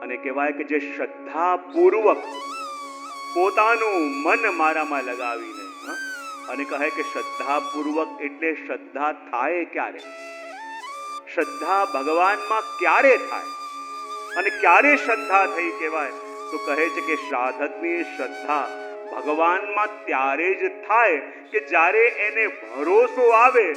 અને કહેવાય કે જે શ્રદ્ધાપૂર્વક પોતાનું મન મારામાં લગાવીને અને કહે કે શ્રદ્ધાપૂર્વક એટલે શ્રદ્ધા થાય ક્યારે, શ્રદ્ધા ભગવાનમાં ક્યારે થાય અને ક્યારે શ્રદ્ધા થઈ કહેવાય તો કહે છે કે સાધકની શ્રદ્ધા ભગવાનમાં ત્યારે જ થાય કે જ્યારે એને ભરોસો આવે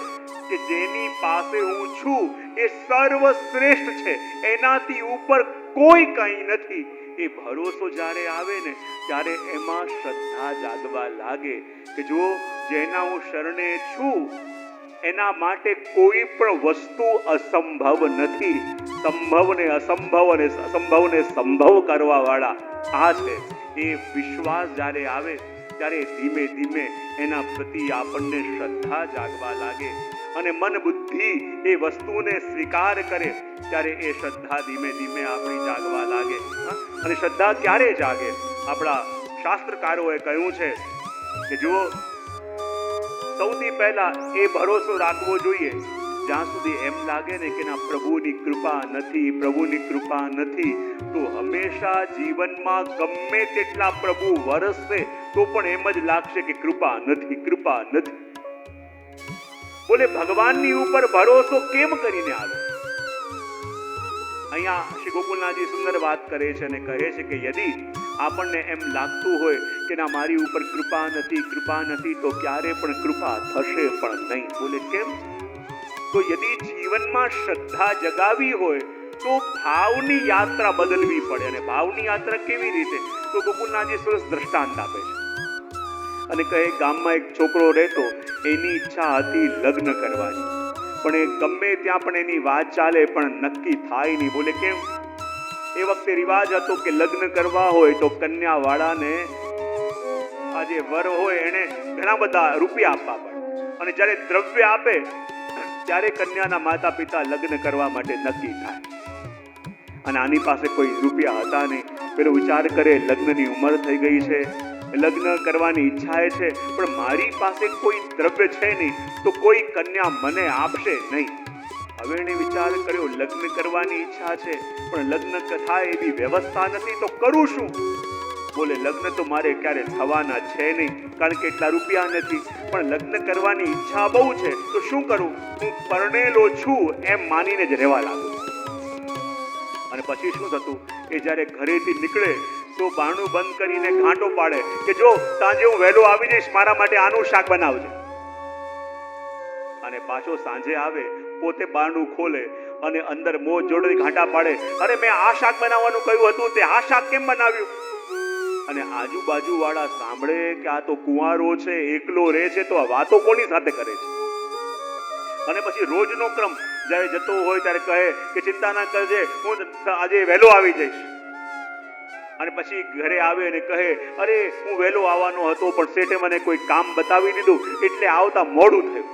કે જેની પાસે હું છું એ સર્વશ્રેષ્ઠ છે, એનાથી ઉપર કોઈ કંઈ નથી. એ ભરોસો જ્યારે આવે ને ત્યારે એમાં શ્રદ્ધા જાગવા લાગે કે જો જેના હું શરણે છું એના માટે કોઈ પણ વસ્તુ અસંભવ નથી. સંભવને અસંભવ અને અસંભવને સંભવ કરવા વાળા આ છે. એ વિશ્વાસ જ્યારે આવે ત્યારે ધીમે ધીમે એના પ્રતિ આપણને શ્રદ્ધા જાગવા લાગે અને મન બુદ્ધિ એ વસ્તુને સ્વીકાર કરે ત્યારે એ શ્રદ્ધા ધીમે ધીમે આપણી જાગવા લાગે. અને શ્રદ્ધા ક્યારે જાગે? આપણા શાસ્ત્રકારોએ કહ્યું છે કે જુઓ, સૌથી પહેલા એ ભરોસો રાખવો જોઈએ જ્યાં સુધી એમ લાગે ને કે ના પ્રભુની કૃપા નથી, પ્રભુની કૃપા નથી, તો હંમેશા જીવનમાં ગમે તેટલા પ્રભુ વરસશે તો પણ એમ જ લાગશે કે કૃપા નથી, કૃપા નથી. બોલે ભગવાનની ઉપર ભરોસો કેમ કરીને આવે? અહીંયા શ્રી ગોકુલનાથજી સુંદર વાત કરે છે અને કહે છે કે યદિ આપણને એમ લાગતું હોય કે ના મારી ઉપર કૃપા નથી, કૃપા નથી, તો ક્યારે પણ કૃપા થશે પણ નહીં. બોલે કેમ? તો યદિ જીવનમાં શ્રદ્ધા જગાવી હોય તો ભાવની યાત્રા બદલવી પડે. અને ભાવની યાત્રા કેવી રીતે? તો ગોકુલનાથજી સરસ દ્રષ્ટાંત આપે છે અને કહે ગામમાં એક છોકરો રહેતો, એની ઈચ્છા હતી લગ્ન કરવાની, પણ એ ગમે ત્યાં પણ એની વાત ચાલે પણ નક્કી થાય નહીં. બોલે કેમ? એ વખતે રિવાજ હતો કે લગ્ન કરવા હોય તો કન્યા વાળાને આ જે વર હોય એને ઘણા બધા રૂપિયા આપવા પડે અને જ્યારે દ્રવ્ય આપે ત્યારે કન્યાના માતા પિતા લગ્ન કરવા માટે નક્કી થાય. અને આની પાસે કોઈ રૂપિયા હતા નહીં. પેલો વિચાર કરે લગ્નની ઉંમર થઈ ગઈ છે, લગ્ન કરવાની ઈચ્છા છે, પણ મારી પાસે કોઈ દ્રવ્ય છે નહીં તો કોઈ કન્યા મને આપશે નહીં. હવે એને વિચાર કર્યો લગ્ન કરવાની ઈચ્છા છે પણ લગ્ન થાય એવી વ્યવસ્થા નથી તો કરું શું? બોલે લગ્ન તો મારે ક્યારે થવાના છે નહીં કારણ કે એટલા રૂપિયા નથી, પણ લગ્ન કરવાની ઈચ્છા બહુ છે તો શું કરું? હું પરણેલો છું એમ માનીને જ રહેવા લાગુ. અને પછી શું થતું? એ જ્યારે ઘરેથી નીકળે તો બારણું બંધ કરીને ઘાંટો પાડે કે જો સાંજે હું વહેલો આવી જઈશ, મારા માટે આનું શાક બનાવજે. અને પાછો સાંજે આવે, પોતે બારણું ખોલે અને અંદર મોં જોડે ઘાંટા પાડે, અરે મેં આ શાક બનાવવાનું કહ્યું હતું, તે આ શાક કેમ બનાવ્યું? અને આજુબાજુ વાળા સાંભળે કે આ તો કુંવારો છે, એકલો રહે છે, તો આ વાતો કોની સાથે કરે છે? અને પછી રોજનો ક્રમ જ્યારે જતો હોય ત્યારે કહે કે ચિંતા ના કરજે, હું આજે વહેલો આવી જઈશ. અને પછી ઘરે આવે અને કહે અરે હું વહેલો આવવાનો હતો પણ શેઠે મને કોઈ કામ બતાવી દીધું એટલે આવતા મોડું થયું.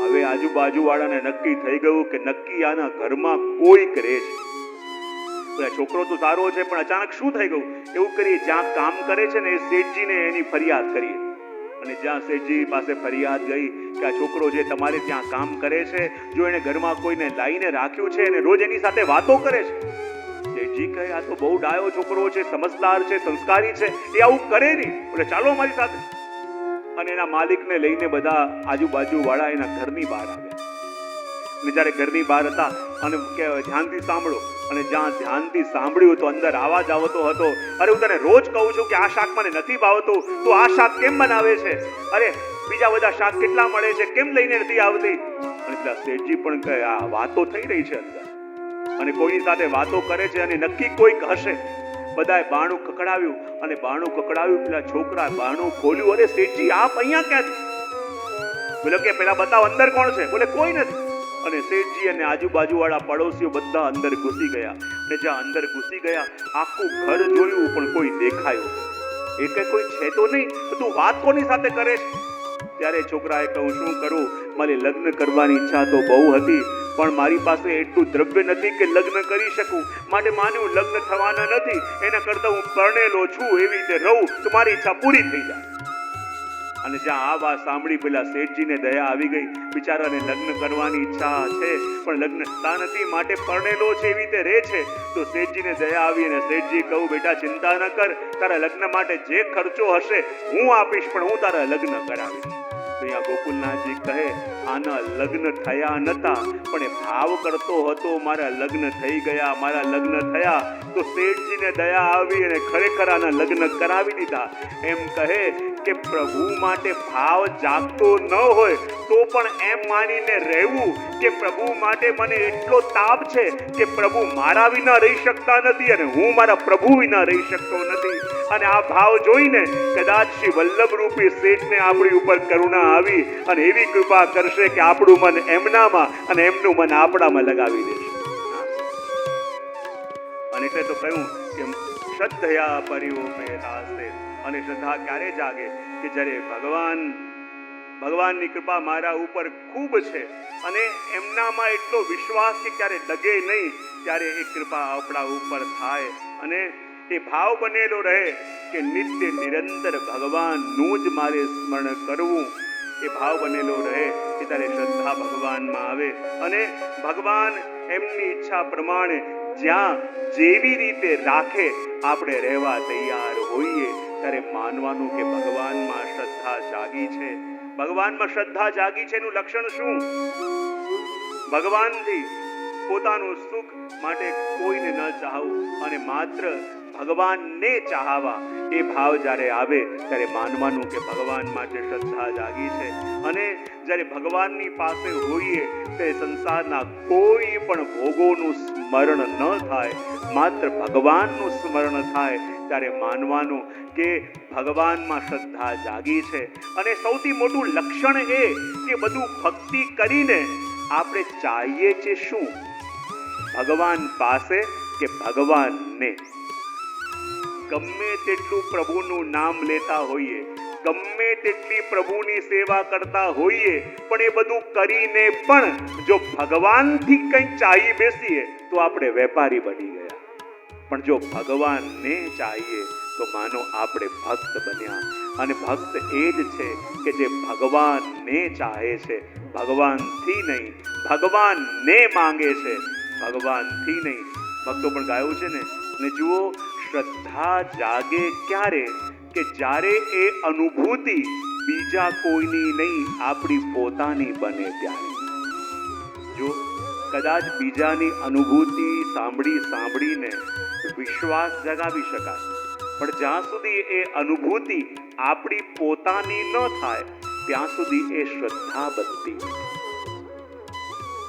હવે આજુબાજુ વાળાને નક્કી થઈ ગયું કે નક્કી આના ઘરમાં કોઈક રહે છે. છોકરો તો સારો છે પણ અચાનક શું થઈ ગયું? એવું કરીએ જ્યાં કામ કરે છે ને એ શેઠજીને એની ફરિયાદ કરીએ. અને જ્યાં શેઠજી પાસે ફરિયાદ ગઈ કે આ છોકરો જે તમારે ત્યાં કામ કરે છે, જો એને ઘરમાં કોઈને લાઈને રાખ્યું છે અને રોજ એની સાથે વાતો કરે છે. શેઠજી કહે આ તો બહુ ડાયો છોકરો છે, સમજદાર છે, સંસ્કારી છે, એ આવું કરે નહીં. બોલે ચાલો મારી સાથે. અને એના માલિકને લઈને બધા આજુબાજુ વાળા એના ઘરની બહાર આવ્યા. અને જ્યારે ઘરની બહાર હતા અને ધ્યાનથી સાંભળો, અને જ્યાં ધ્યાનથી સાંભળ્યું તો અંદર આવાજ આવતો હતો, અરે હું તને રોજ કહું છું કે આ શાક મને નથી ભાવતું, તો આ શાક કેમ બનાવે છે? અરે બીજા બધા શાક કેટલા મળે છે, કેમ લઈને નથી આવતી? અને પેલા શેઠજી પણ કહે આ વાતો થઈ રહી છે અંદર, અને કોઈની સાથે વાતો કરે છે અને નક્કી કોઈક હશે. બધાએ બારણું કકડાવ્યું અને બારણું કકડાવ્યું. પેલા છોકરા બારણું ખોલ્યું, અરે શેઠજી આપ અહીંયા ક્યાંથી? બોલે કે પેલા બતાવો અંદર કોણ છે? બોલે કોઈ નથી. અને શેઠજી અને આજુબાજુ વાળા પડોશીઓ બધા અંદર ઘૂસી ગયા. અને જ્યાં અંદર ઘૂસી ગયા આખું ઘર જોયું પણ કોઈ દેખાયું. એ કે કોઈ છે તો નહીં, તો તું વાત કોની સાથે કરે છે? ત્યારે છોકરાએ કહ્યું શું કરું, મારી લગ્ન કરવાની ઈચ્છા તો બહુ હતી પણ મારી પાસે એટલું દ્રવ્ય નથી કે લગ્ન કરી શકું, માટે માન્યું લગ્ન થવાના નથી, એના કરતા હું પરણેલો છું એવી રીતે રહું તો મારી ઈચ્છા પૂરી થઈ જાય. અને જ્યાં આ વાત સાંભળી પેલા શેઠજીને દયા આવી ગઈ. બિચારાને લગ્ન કરવાની ઈચ્છા છે પણ લગ્ન થતા નથી, માટે પરણેલો છે એવી રીતે રહે છે. તો શેઠજીને દયા આવી અને શેઠજી કહું, બેટા ચિંતા ન કર, તારા લગ્ન માટે જે ખર્ચો હશે હું આપીશ, પણ હું તારા લગ્ન કરાવીશ. તો અહીંયા ગોકુલનાથજી કહે, આના લગ્ન થયા નતા પણ એ ભાવ કરતો હતો મારા લગ્ન થઈ ગયા, મારા લગ્ન થયા. તો શેઠજીને દયા આવી અને ખરેખર આના લગ્ન કરાવી દીધા. એમ કહે કે પ્રભુ માટે ભાવ જાગતો ન હોય તો પણ એમ માનીને રહેવું કે પ્રભુ માટે મને એટલો તાપ છે કે પ્રભુ મારા વિના રહી શકતા નથી અને હું મારા પ્રભુ વિના રહી શકતો નથી. અને આ ભાવ જોઈને કદાચ શ્રી વલ્લભ રૂપી શેઠને આપણી ઉપર કરુણા આવી અને એવી કૃપા કરશે કે આપણું મન એમનામાં અને એમનું મન આપણામાં લગાવી દેશે. અને એટલે તો કહ્યું કે શ્રદ્ધયા પરિઓપેતાસ્તે. અને શ્રદ્ધા ક્યારે જાગે કે જ્યારે ભગવાનની કૃપા મારા ઉપર ખૂબ છે અને એમનામાં એટલો વિશ્વાસ કે ક્યારે ડગે નહીં, ત્યારે એ કૃપા આપણા ઉપર થાય અને એ ભાવ બનેલો રહે કે નિત્ય નિરંતર ભગવાનનું જ મારે સ્મરણ કરવું. એ ભાવ બનેલો રહે કે ત્યારે શ્રદ્ધા ભગવાનમાં આવે અને ભગવાન એમની ઈચ્છા પ્રમાણે જ્યાં જેવી રીતે રાખે આપણે રહેવા તૈયાર હોઈએ, ત્યારે માનવાનું કે ભગવાનમાં શ્રદ્ધા જાગી છે. ભગવાનમાં શ્રદ્ધા જાગી છે એનું લક્ષણ શું? ભગવાનથી પોતાનું સુખ માટે કોઈને ન ચાહવું અને માત્ર ભગવાનને ચાહવા, એ ભાવ જ્યારે આવે ત્યારે માનવાનું કે ભગવાન માટે શ્રદ્ધા જાગી છે. અને જ્યારે ભગવાનની પાસે હોઈએ તે સંસારના કોઈ પણ ભોગોનું સ્મરણ ન થાય, માત્ર ભગવાનનું સ્મરણ થાય, ત્યારે માનવાનું કે ભગવાનમાં શ્રદ્ધા જાગી છે. અને સૌથી મોટું લક્ષણ એ કે બધું ભક્તિ કરીને આપણે ચાહીએ છીએ શું? ભગવાન પાસે કે ભગવાનને. ગમે તેટલું પ્રભુનું નામ લેતા હોઈએ, ગમે તેટલી પ્રભુની સેવા કરતા હોઈએ, પણ એ બધું કરીને પણ જો ભગવાનથી કંઈક ચાહી બેસીએ તો આપણે વેપારી બની ગયા. પણ જો ભગવાનને ચાહીએ તો માનો આપણે ભક્ત બન્યા. અને ભક્ત એ જ છે કે જે ભગવાનને ચાહે છે, ભગવાનથી નહીં, ભગવાનને માંગે છે, ભગવાનથી નહીં. ભક્તો પણ ગાયું છે ને. ને જુઓ, શ્રદ્ધા જાગે ક્યારે કે જ્યારે એ અનુભૂતિ બીજા કોઈની નહીં, આપણી પોતાની બને ત્યારે. જો કદાચ બીજાની અનુભૂતિ સાંભળીને વિશ્વાસ જગાવી શકાય, પણ જ્યાં સુધી એ અનુભૂતિ આપણી પોતાની ન થાય ત્યાં સુધી એ શ્રદ્ધા બનતી.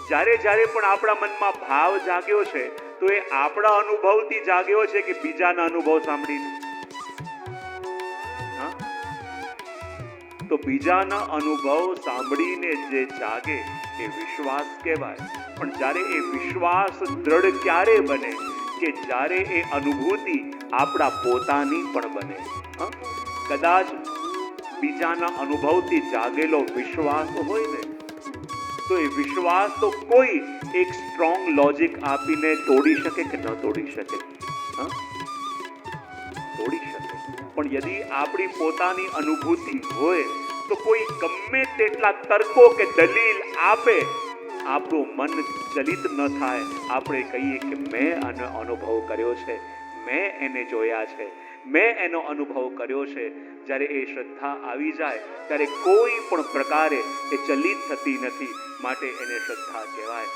જ્યારે પણ આપણા મનમાં ભાવ જાગ્યો છે તો એ આપણા અનુભવથી જાગ્યો છે કે બીજાના અનુભવ સાંભળીને? તો બીજાના અનુભવ સાંભળીને જે જાગે એ વિશ્વાસ કહેવાય. પણ જ્યારે એ વિશ્વાસ દ્રઢ ક્યારે બને કે જ્યારે એ અનુભૂતિ આપણા પોતાની પણ બને. કદાચ બીજાના અનુભવથી જાગેલો વિશ્વાસ હોય ને, તો એ વિશ્વાસ તો કોઈ એક સ્ટ્રોંગ લોજિક આપીને તોડી શકે કે ન તોડી શકે? તોડી શકે. પણ યદિ આપણી પોતાની અનુભૂતિ હોય તો કોઈ ગમે તેટલા તર્કો કે દલીલ આપે, આપણું મન ચલિત ન થાય. આપણે કહીએ કે મેં આનો અનુભવ કર્યો છે, મેં એને જોયા છે, મેં એનો અનુભવ કર્યો છે. જ્યારે એ શ્રદ્ધા આવી જાય ત્યારે કોઈ પણ પ્રકારે એ ચલિત થતી નથી, માટે એને શ્રદ્ધા કહેવાય.